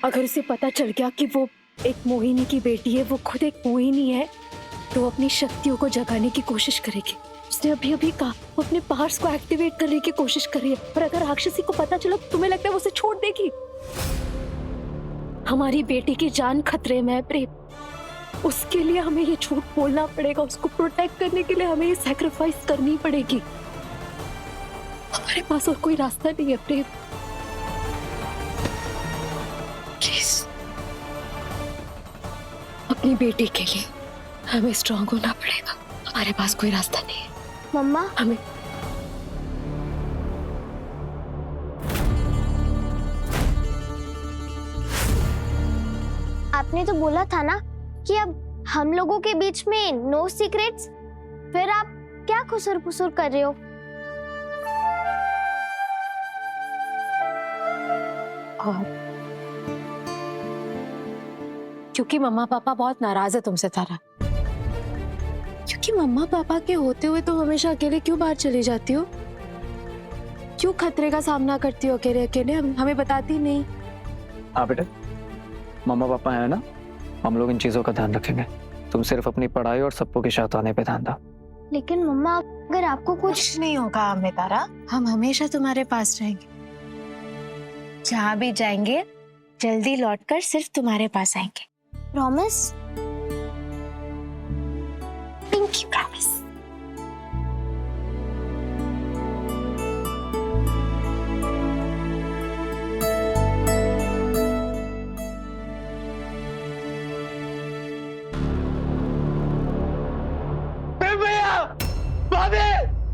अगर उसे पता चल गया कि वो एक मोहिनी की बेटी है, वो खुद एक मोहिनी है, तो वो अपनी शक्तियों को जगाने की कोशिश करेगी। उसने अभी अभी कहा वो अपने पावर्स को एक्टिवेट करने की कोशिश कर रही है, पर अगर राक्षसी को पता चला तो तुम्हें लगता है वो उसे छोड़ देगी? हमारी बेटी की जान खतरे में है प्रेम। उसके लिए हमें ये झूठ बोलना पड़ेगा, उसको प्रोटेक्ट करने के लिए हमें ये सैक्रिफाइस करनी पड़ेगी। हमारे पास और कोई रास्ता नहीं है प्रेम। प्लीज अपनी बेटी के लिए हमें स्ट्रांग होना पड़ेगा। हमारे पास कोई रास्ता नहीं है। मम्मा, हमें आपने तो बोला था ना कि अब हम लोगों के बीच में नो सीक्रेट्स। फिर आप क्या खुसर फुसर कर रहे हो? और क्योंकि मम्मा पापा बहुत नाराज है तुमसे तारा। क्योंकि मम्मा पापा के होते हुए तुम हमेशा अकेले क्यों बाहर चली जाती हो? क्यों खतरे का सामना करती हो अकेले अकेले? हमें बताती नहीं। हाँ बेटा, मम्मा पापा है ना, हम लोग इन चीजों का ध्यान रखेंगे। तुम सिर्फ अपनी पढ़ाई और सबको के साथ आने पे ध्यान दो। लेकिन मम्मा, अगर आपको कुछ नहीं होगा हमें तारा, हम हमेशा तुम्हारे पास रहेंगे। जहाँ भी जाएंगे जल्दी लौटकर सिर्फ तुम्हारे पास आएंगे। प्रॉमिस? Pinky promise.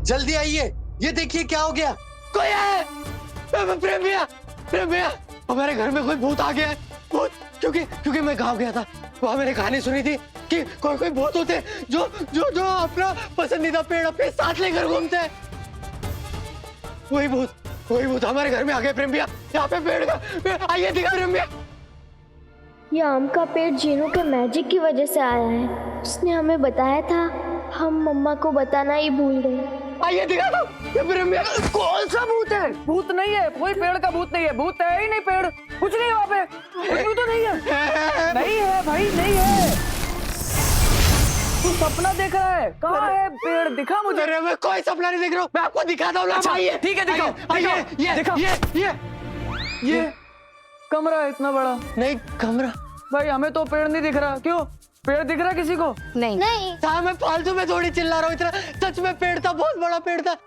जल्दी आइए, ये देखिए क्या हो गया। कोई है? प्रेम भैया, हमारे घर में कोई भूत आ गया है। भूत? क्योंकि मैं गाँव गया था, वहाँ मैंने कहानी सुनी थी कि कोई भूत होते हैं जो अपना पसंदीदा पेड़ अपने साथ लेकर घूमते हैं। वही भूत हमारे घर में आ गया प्रेम भैया। यहाँ पे पेड़ आइए दिखा प्रेम भैया। ये आम का पेड़ जीनू के मैजिक की वजह से आया है। उसने हमें बताया था, हम मम्मा को बताना ही भूल गए। आइए दिखा दो। कौन सा भूत है? भूत नहीं है, कोई पेड़ का भूत नहीं है। भूत है ही नहीं, पेड़ कुछ नहीं है वहाँ पे, कुछ भी तो नहीं है। नहीं है भाई, नहीं है। तू सपना देख रहा है? कहाँ है पेड़? दिखा मुझे। अरे मैं कोई सपना नहीं देख रहा हूँ, मैं आपको दिखाता हूँ। अच्छा, आइए, ठीक है, दिखाओ। आइए, दिखाओ। ये कमरा है इतना बड़ा। नहीं कमरा भाई हमें तो पेड़ नहीं दिख रहा। क्यों? पेड़ दिख रहा किसी को? नहीं। था, मैं फालतू में थोड़ी चिल्ला रहा हूँ इतना। सच में पेड़ था, बहुत बड़ा पेड़ था।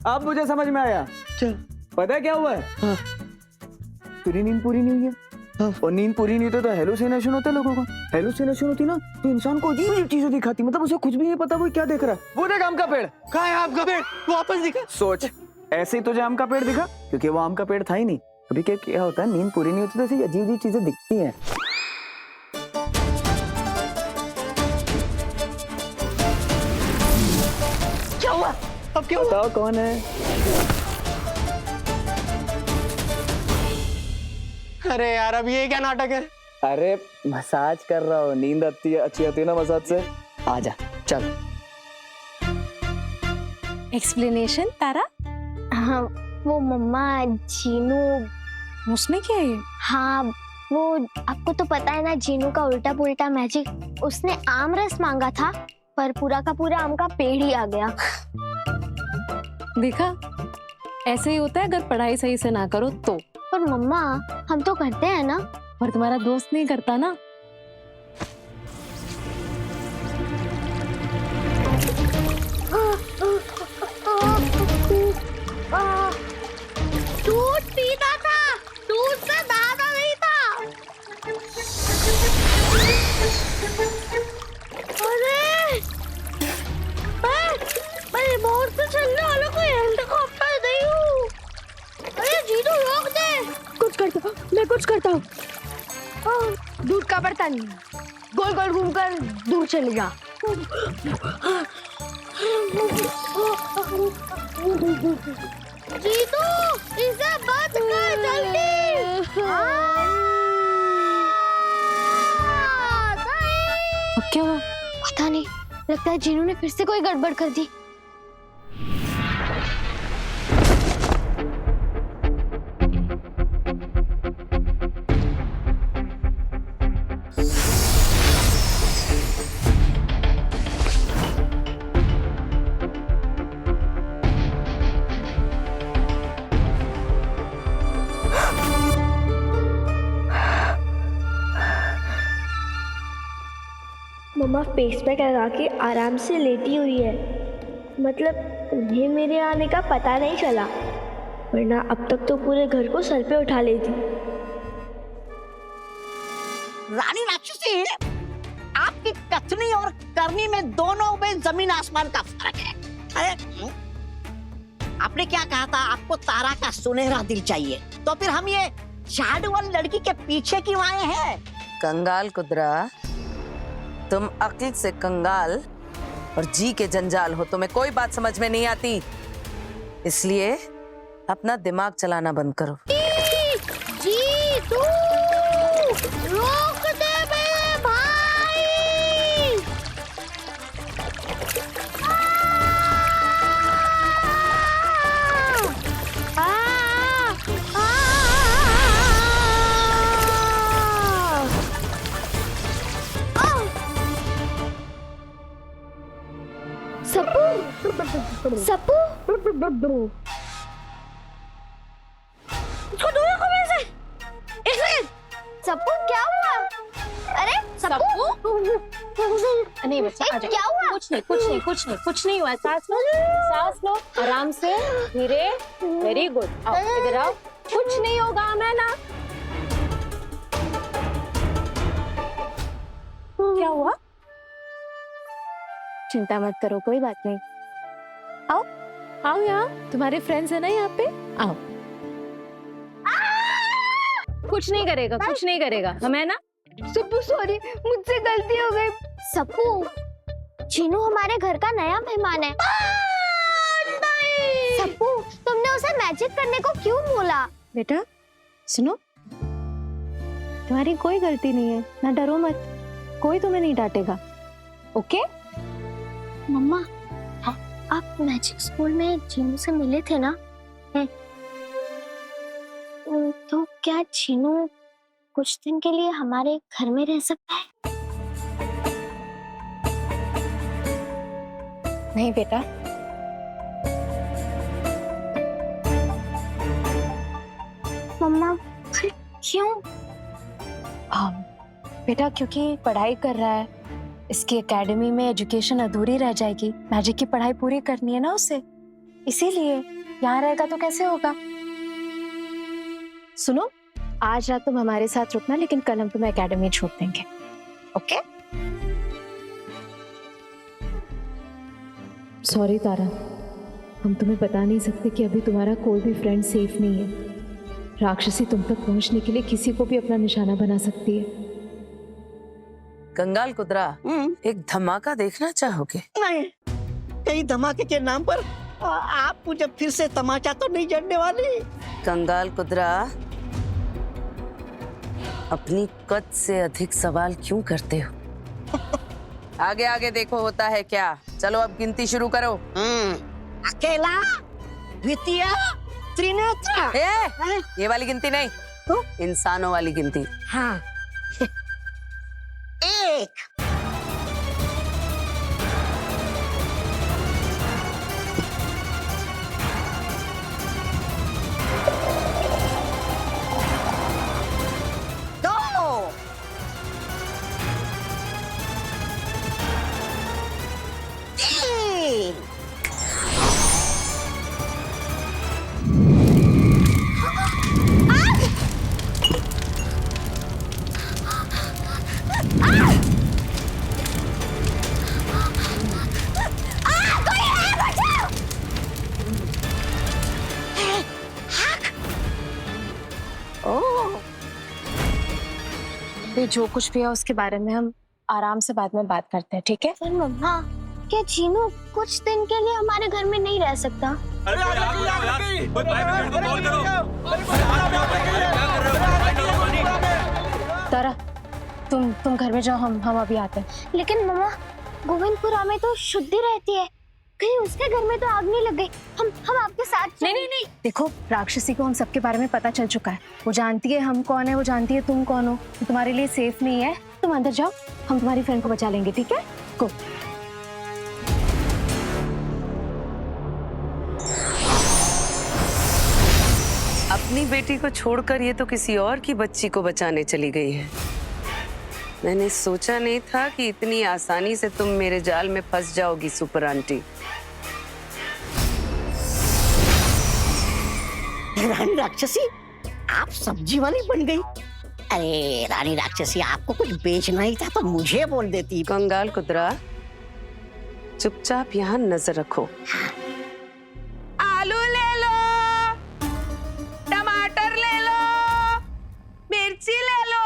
अब मुझे समझ में आया। चल, पता है क्या हुआ है? हाँ। तेरी नींद पूरी नहीं हुई है। हाँ। और नींद पूरी नहीं होती तो हेलुसिनेशन होता है लोगों को। हेलुसिनेशन होती ना तो इंसान को अजीब चीजें दिखाती, मतलब उसे कुछ भी नहीं पता वो क्या देख रहा है। वो देख आम का पेड़। कहाँ है आपका पेड़? वापस दिखा। सोच, ऐसे ही तुझे आम का पेड़ दिखा क्योंकि वो आम का पेड़ था ही नहीं। अभी क्या होता है, नींद पूरी नहीं होती तो ऐसी अजीब चीजें दिखती हैं। क्या हुआ? अब क्या हुआ? बताओ कौन है? अरे यार, अब ये क्या नाटक है? अरे मसाज कर रहा हूँ, नींद अच्छी आती है ना मसाज से। आजा चल। एक्सप्लेनेशन तारा? हाँ, वो मम्मा जीनू उसने क्या है? हाँ, वो आपको तो पता है ना, जीनू का उल्टा पुल्टा मैजिक। उसने आम रस मांगा था पर पूरा का पूरा आम का पेड़ ही आ गया। देखा, ऐसे ही होता है अगर पढ़ाई सही से ना करो तो। पर मम्मा, हम तो करते हैं ना। और तुम्हारा दोस्त नहीं करता ना। दूध पीता था, दूध से दादा नहीं था। अरे मैं रिमोट से चलने वाला कोई हेलीकॉप्टर नहीं हूँ। अरे जीनू रोक दे। मैं कुछ करता हूँ। दूध का बर्तन गोल गोल घूमकर दूर चले जा। जीतू, इसे बंद कर जल्दी। अब क्या हुआ? पता नहीं, लगता है जीनू ने फिर से कोई गड़बड़ कर दी। मम्मा फेस पैक लगा के आराम से लेटी हुई है, मतलब उन्हें मेरे आने का पता नहीं चला, वरना अब तक तो पूरे घर को सर पे उठा लेती। रानी राक्षसी, आपकी कथनी और करनी में दोनों में जमीन आसमान का फर्क है। अरे आपने क्या कहा था, आपको तारा का सुनहरा दिल चाहिए, तो फिर हम ये झाड़ू वाली लड़की के पीछे क्यों आए हैं? कंगाल कुदरा, तुम अक्ल से कंगाल और जी के जंजाल हो, तुम्हें कोई बात समझ में नहीं आती, इसलिए अपना दिमाग चलाना बंद करो। जी तू रोक दे मेरे भाई। सप्पू सप्पू उसको दूर रखो मेरे से। एक सेकंड, सप्पू क्या हुआ? अरे सप्पू नहीं बच्चा, आ जाओ। क्या हुआ? कुछ नहीं हुआ। सांस लो आराम से, धीरे। वेरी गुड, आओ इधर आओ। कुछ नहीं होगा, मैं ना। क्या हुआ? चिंता मत करो, कोई बात नहीं। आओ आओ, यहाँ तुम्हारे फ्रेंड्स है ना, यहाँ पे आओ। कुछ नहीं करेगा, हमें ना। सप्पू सॉरी, मुझसे गलती हो गई। सप्पू, चीनू हमारे घर का नया मेहमान है। सप्पू, तुमने उसे मैजिक करने को क्यों बोला? बेटा सुनो, तुम्हारी कोई गलती नहीं है, ना डरो मत, कोई तुम्हें नहीं डांटेगा, ओके? मम्मा, आप मैजिक स्कूल में चीनू से मिले थे ना? तो क्या चीनू कुछ दिन के लिए हमारे घर में रह सकता है? नहीं बेटा, मम्मा फिर क्यों? बेटा क्योंकि पढ़ाई कर रहा है, इसकी एकेडमी में एजुकेशन अधूरी रह जाएगी, मैजिक की पढ़ाई पूरी करनी है ना उसे, इसीलिए। यहाँ रहेगा तो कैसे होगा? सुनो, आज रात तुम हमारे साथ रुकना, लेकिन कल हम तुम्हें एकेडमी छोड़ देंगे, ओके? सॉरी तारा, हम तुम्हें बता नहीं सकते कि अभी तुम्हारा कोई भी फ्रेंड सेफ नहीं है। राक्षसी तुम तक पहुंचने के लिए किसी को भी अपना निशाना बना सकती है। कंगाल कुदरा, एक धमाका देखना चाहोगे? नहीं, कहीं धमाके के नाम पर आप मुझे फिर से तमाचा तो नहीं जड़ने वाली? कंगाल कुदरा, अपनी कद से अधिक सवाल क्यों करते हो? आगे आगे देखो होता है क्या। चलो अब गिनती शुरू करो। अकेला, द्वितीय, त्रिनेत्र। ये वाली गिनती नहीं, तो इंसानों वाली गिनती। हाँ। एक, दो, तीन, ये जो कुछ भी है उसके बारे में हम आराम से बाद में बात करते हैं, ठीक है? पर मम्मा, क्या चीनू कुछ दिन के लिए हमारे घर में नहीं रह सकता? तारा, तुम घर में जाओ, हम अभी आते हैं। लेकिन मम्मा, गोविंदपुरा में तो शुद्धि रहती है, कहीं उसके घर में तो आग नहीं लग गई? हम आपके साथ नहीं, देखो राक्षसी को हम सबके बारे में पता चल चुका है, वो जानती है हम कौन है, वो जानती है तुम कौन हो, तो तुम्हारे लिए सेफ नहीं है। तुम अंदर जाओ, हम तुम्हारी फ्रेंड को बचा लेंगे, ठीक है? गो। अपनी बेटी को छोड़कर ये तो किसी और की बच्ची को बचाने चली गई है। मैंने सोचा नहीं था कि इतनी आसानी से तुम मेरे जाल में फंस जाओगी सुपर आंटी। रानी राक्षसी, आप सब्जी वाली बन गई। अरे रानी राक्षसी, आपको कुछ बेचना ही था तो मुझे बोल देती। कंगाल कुतरा, चुपचाप यहाँ नजर रखो। आलू ले लो, टमाटर ले लो, मिर्ची ले लो।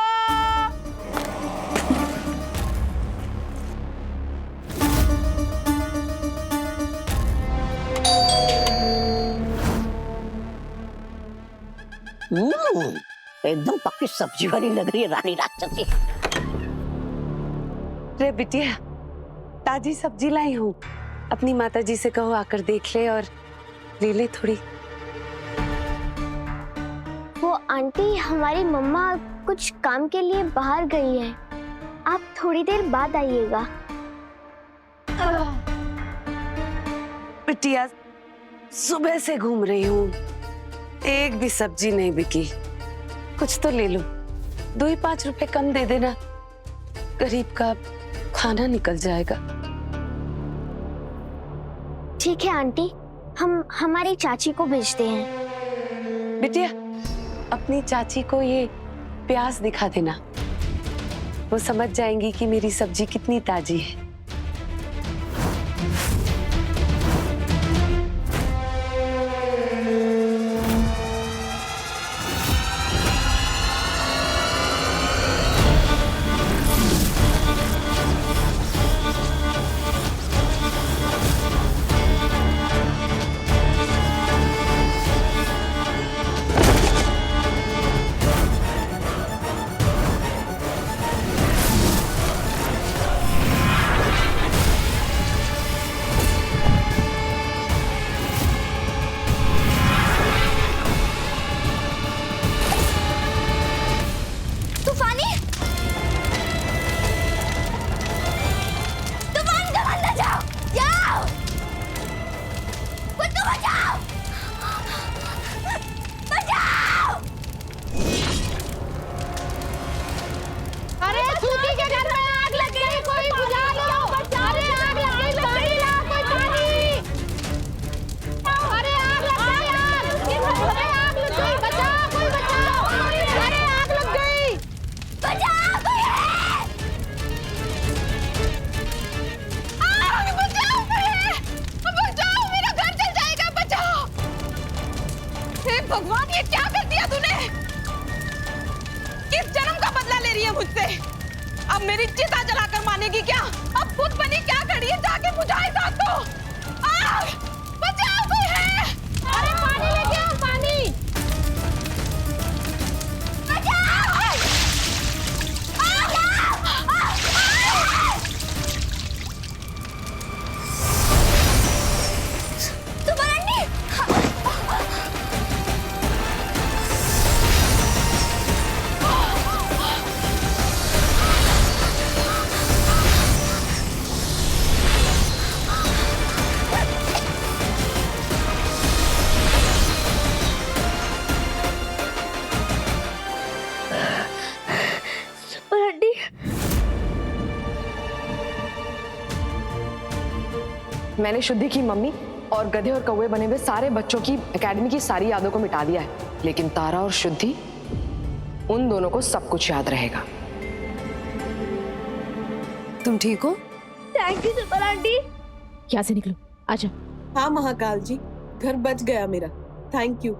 एकदम पक्की सब्जी वाली लग रही है रानी राक्षसी। रे बिटिया, ताजी सब्जी लाई हूँ। अपनी माताजी से कहो आकर देख ले और ले ले थोड़ी। वो आंटी, हमारी मम्मा कुछ काम के लिए बाहर गई है, आप थोड़ी देर बाद आइएगा। बिटिया, सुबह से घूम रही हूँ, एक भी सब्जी नहीं बिकी। कुछ तो ले लो, 2 ही 5 रुपए कम दे देना, गरीब का खाना निकल जाएगा। ठीक है आंटी, हम हमारी चाची को भेजते हैं। बिटिया, अपनी चाची को ये प्याज दिखा देना, वो समझ जाएंगी कि मेरी सब्जी कितनी ताजी है। भगवान, ये क्या कर दिया तूने? किस जन्म का बदला ले रही है मुझसे? अब मेरी चिता जलाकर मानेगी क्या? अब खुद बनी क्या खड़ी है? जाके बुझा इस आग को। आग! बचाओ, कोई है? अरे पानी लेके आओ, पानी। बचाओ! मैंने शुद्धि की मम्मी और गधे और कौवे बने हुए सारे बच्चों की एकेडमी की सारी यादों को मिटा दिया है, लेकिन तारा और शुद्धि, उन दोनों को सब कुछ याद रहेगा। तुम ठीक हो? Thank you super aunty. यहाँ से निकलो, आजा। हाँ महाकाल जी, घर बच गया मेरा, thank you.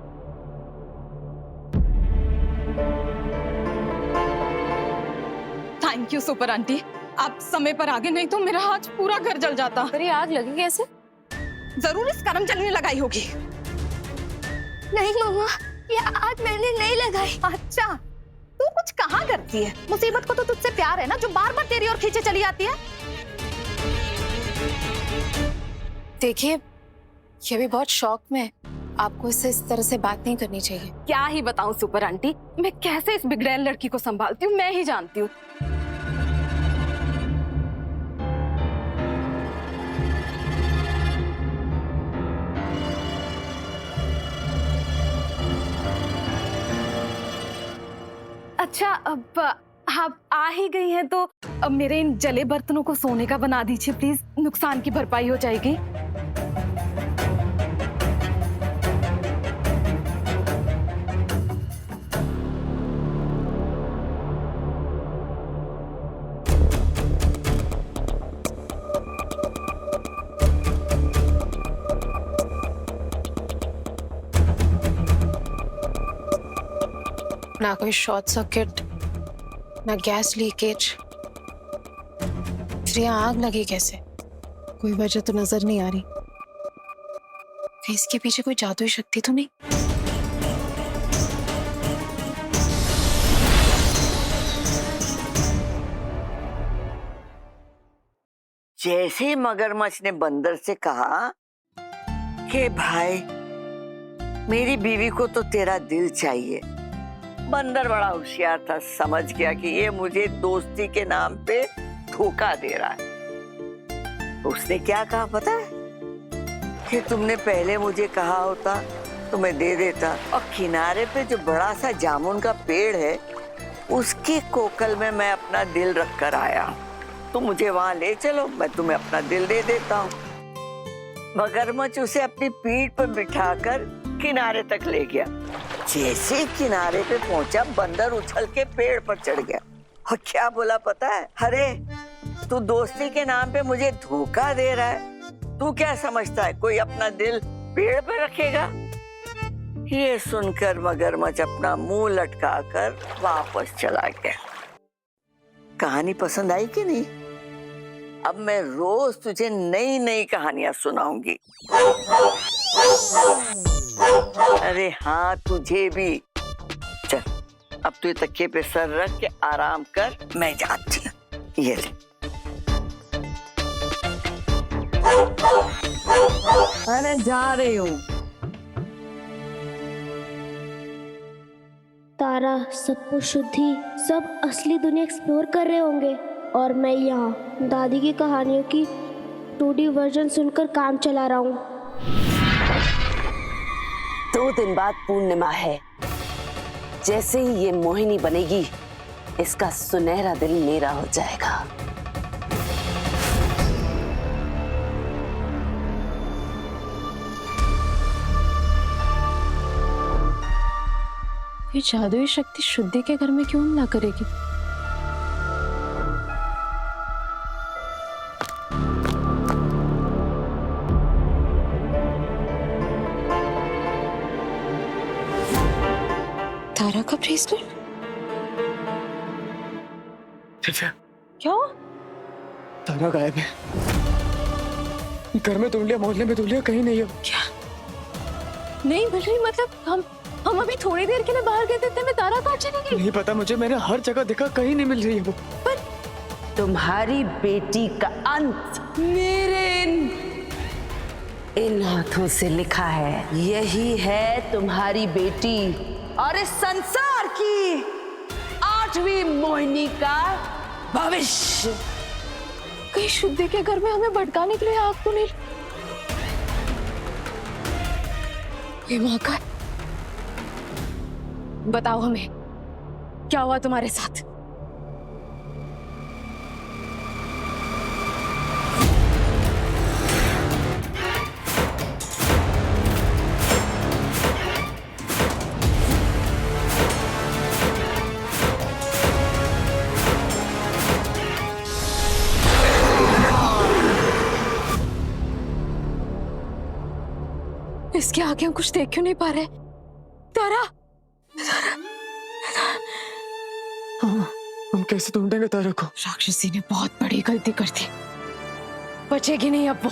Thank you super aunty, आप समय पर आ गए, नहीं तो मेरा आज पूरा घर जल जाता। अरे आग लगी कैसे? जरूर इस कर्म जलने लगाई होगी। नहीं मम्मा, ये आग मैंने नहीं लगाई। अच्छा, तू कुछ कहाँ करती है? मुसीबत को तो तुझसे प्यार है ना, जो बार बार तेरी ओर खींचे चली आती है। देखिए, ये भी बहुत शौक में है, आपको इससे इस तरह से बात नहीं करनी चाहिए। क्या ही बताऊं सुपर आंटी, मैं कैसे इस बिगड़ैल लड़की को संभालती हूँ मैं ही जानती हूँ। अच्छा, अब आप आ ही गई हैं तो अब मेरे इन जले बर्तनों को सोने का बना दीजिए प्लीज, नुकसान की भरपाई हो जाएगी। ना कोई शॉर्ट सर्किट, ना गैस लीकेज, फिर यहाँ आग लगी कैसे? कोई वजह तो नजर नहीं आ रही। कहीं इसके पीछे कोई जादुई शक्ति तो नहीं? जैसे ही मगरमच्छ ने बंदर से कहा कि भाई मेरी बीवी को तो तेरा दिल चाहिए, बंदर बड़ा होशियार था, समझ गया कि ये मुझे दोस्ती के नाम पे धोखा दे रहा है। उसने क्या कहा पता है? कि तुमने पहले मुझे कहा होता तो मैं दे देता, और किनारे पे जो बड़ा सा जामुन का पेड़ है उसकी कोकल में मैं अपना दिल रख कर आया, तुम मुझे वहां ले चलो, मैं तुम्हें अपना दिल दे देता हूँ। मगरमच्छ उसे अपनी पीठ पर बिठाकर किनारे तक ले गया। जैसे किनारे पे पहुंचा, बंदर उछल के पेड़ पर चढ़ गया और क्या बोला पता है? अरे तू दोस्ती के नाम पे मुझे धोखा दे रहा है, तू क्या समझता है कोई अपना दिल पेड़ पे रखेगा? ये सुनकर मगरमच्छ अपना मुंह लटकाकर वापस चला गया। कहानी पसंद आई कि नहीं? अब मैं रोज तुझे नई नई कहानियां सुनाऊंगी। अरे हाँ, तुझे भी। चल अब तू तकिए पे सर रख के आराम कर, मैं जाती हूँ। ये ले। अरे जा रही हूँ। तारा, सबको शुद्धि, सब असली दुनिया एक्सप्लोर कर रहे होंगे और मैं यहाँ दादी की कहानियों की 2D वर्जन सुनकर काम चला रहा हूँ। 2 दिन बाद पूर्णिमा है। जैसे ही ये मोहिनी बनेगी, इसका सुनहरा दिल मेरा हो जाएगा। ये जादुई शक्ति शुद्धि के घर में क्यों हमला करेगी? तारा का ब्रेसलेट? क्या? तारा गायब है। घर में ढूंढ लिया, मोहल्ले में ढूंढ लिया, कहीं नहीं है। क्या? नहीं मिल रही? मतलब हम अभी थोड़ी देर के लिए बाहर गए थे, मैं तारा कहाँ चली गई? नहीं पता मुझे, मैंने हर जगह देखा, कहीं नहीं मिल रही है वो। पर तुम्हारी बेटी का अंत मेरे इन हाथों से लिखा है। यही है तुम्हारी बेटी और इस संसार की 8वीं मोहिनी का भविष्य। कहीं शुद्धि के घर में हमें भटकाने के लिए आग तो नहीं? ये मौका है। बताओ हमें, क्या हुआ तुम्हारे साथ? इसके आगे हम कुछ देख क्यों नहीं पा रहे? तारा, हाँ, हम कैसे ढूंढेंगे तारा को? राक्षसी ने बहुत बड़ी गलती कर दी, बचेगी नहीं अब वो।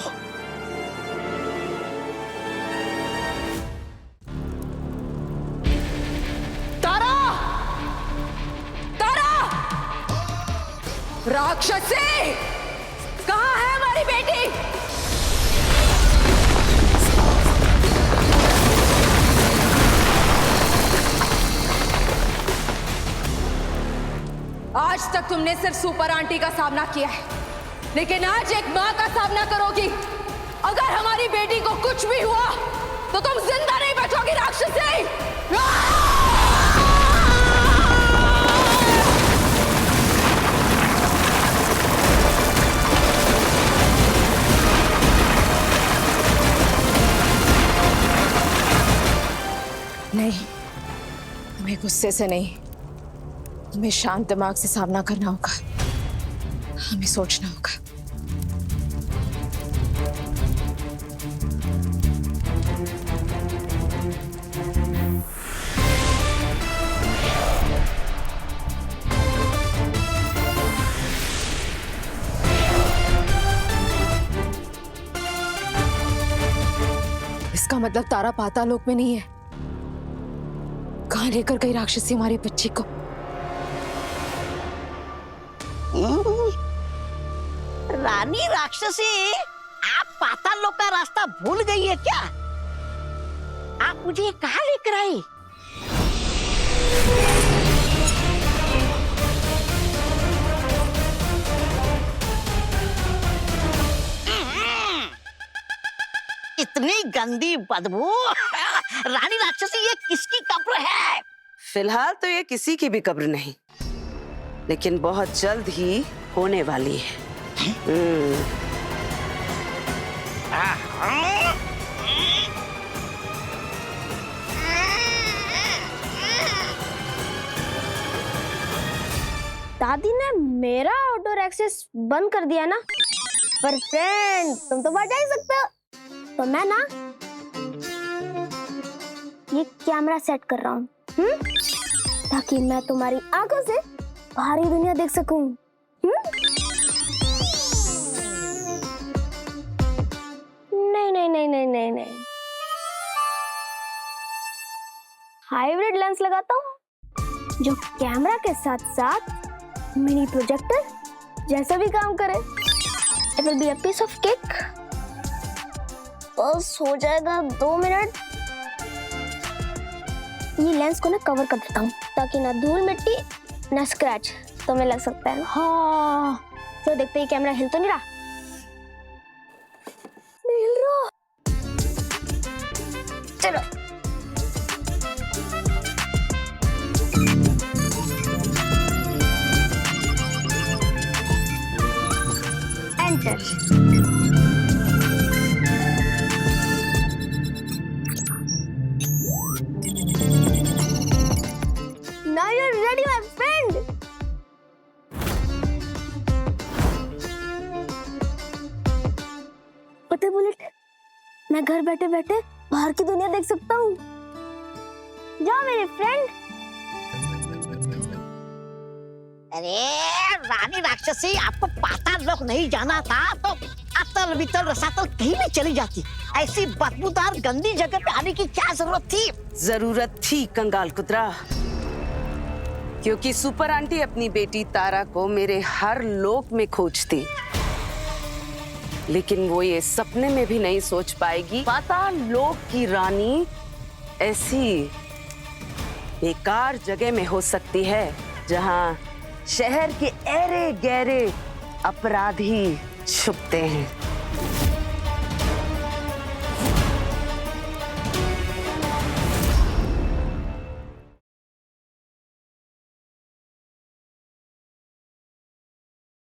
तारा! तारा! राक्षसी! कहाँ है हमारी बेटी? आज तक तुमने सिर्फ सुपर आंटी का सामना किया है, लेकिन आज एक माँ का सामना करोगी। अगर हमारी बेटी को कुछ भी हुआ तो तुम जिंदा नहीं बचोगी राक्षसी। तुम्हें गुस्से से नहीं, तुम्हें शांत दिमाग से सामना करना होगा। हमें सोचना होगा। इसका मतलब तारा पातालोक में नहीं है। कहाँ लेकर गई राक्षसी हमारी बच्ची को? रानी राक्षसी, आप पाताल का रास्ता भूल गई है क्या? आप मुझे कहाँ लेकर आई? इतनी गंदी बदबू। रानी राक्षसी, ये किसकी कब्र है? फिलहाल तो ये किसी की भी कब्र नहीं, लेकिन बहुत जल्द ही होने वाली है। दादी ने मेरा आउटडोर एक्सेस बंद कर दिया ना, पर फ्रेंड तुम तो बचा ही सकते हो। तो मैं ना ये कैमरा सेट कर रहा हूँ, ताकि मैं तुम्हारी आंखों से बाहरी दुनिया देख सकूं। नहीं नहीं नहीं नहीं नहीं नहीं, हाइब्रिड लेंस लगाता हूँ जो कैमरा के साथ साथ मिनी प्रोजेक्टर जैसा भी काम करे। It will be a piece of cake. बस हो जाएगा 2 मिनट। ये लेंस को ना कवर कर देता हूँ, ताकि ना धूल मिट्टी ना स्क्रैच तुम्हें लग सकता है। हाँ, तो देखते ही कैमरा हिल तो नहीं रहा? नहीं हिल रहा। चलो enter. Now you're ready, my friend. पता बुलेट, मैं घर बैठे बैठे बाहर की दुनिया देख सकता हूँ। जाओ मेरे फ्रेंड। अरे रानी राक्षसी, आपको पाताल लोक नहीं जाना था तो अतल वितल रसातल कहीं भी चली जाती। ऐसी बदबूदार गंदी जगह पे आने की क्या जरूरत थी? जरूरत थी कंगाल कुतरा, क्योंकि सुपर आंटी अपनी बेटी तारा को मेरे हर लोक में खोजती, लेकिन वो ये सपने में भी नहीं सोच पाएगी पाताल लोक की रानी ऐसी बेकार जगह में हो सकती है जहां शहर के ऐरे गहरे अपराधी छुपते हैं।